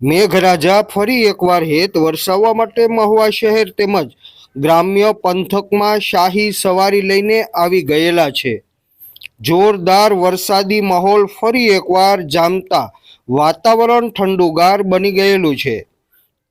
મેઘરાજા ફરી એકવાર હેત વરસાવવા માટે મહુવા શહેર તેમજ ગ્રામ્ય પંથકમાં શાહી સવારી લઈને આવી ગયેલા છે। જોરદાર વરસાદી માહોલ ફરી એકવાર જામતા વાતાવરણ ઠંડુગાર બની ગયેલું છે।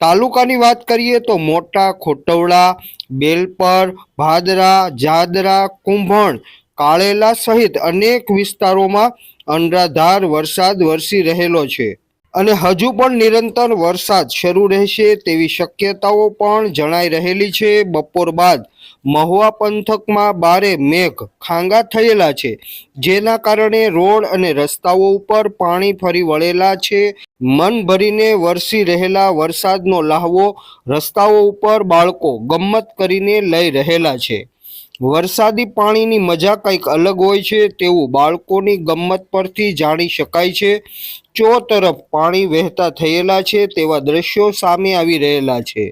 તાલુકાની વાત કરીએ તો મોટા ખોટવડા, બેલપર, ભાદરા, જાદરા, કુંભણ, કાળેલા સહિત અનેક વિસ્તારોમાં અનરાધાર વરસાદ વરસી રહેલો છે અને હજુ પણ નિરંતર વરસાદ શરૂ રહેશે તેવી શક્યતાઓ પણ જણાઈ રહેલી છે। બપોર બાદ મહુવા પંથકમાં ભારે મેઘ ખાંગા થયેલા છે, જેના કારણે રોડ અને રસ્તાઓ ઉપર પાણી ફરી વળેલા છે। મન ભરીને વરસી રહેલા વરસાદનો લહાવો રસ્તાઓ ઉપર બાળકો ગમ્મત કરીને લઈ રહેલા છે। વરસાદી પાણીની મજા કંઈક અલગ હોય છે તેવું બાળકોની ગમ્મત પરથી જાણી શકાય છે। ચોતરફ પાણી વહેતા થયેલા છે તેવા દ્રશ્યો સામે આવી રહેલા છે।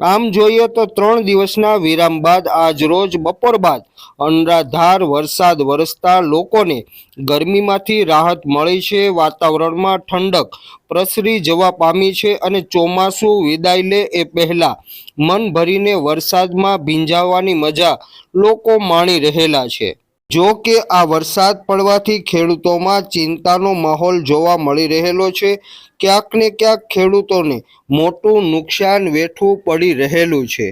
આમ જોઈએ તો 3 દિવસના વિરામ બાદ આજ રોજ બપોર બાદ અનરાધાર વરસાદ વરસતા લોકોને ગરમીમાંથી રાહત મળી છે। વાતાવરણમાં ઠંડક પ્રસરી જવા પામી છે અને ચોમાસું વિદાય લે એ પહેલા મન ભરીને વરસાદમાં ભીંજાવાની મજા લોકો માણી રહેલા છે। જો કે આ વરસાદ પડવાથી ખેડૂતોમાં ચિંતાનો માહોલ જોવા મળી રહેલો છે। ક્યાંક ને ક્યાંક ખેડૂતોને મોટું નુકસાન વેઠવું પડી રહેલું છે।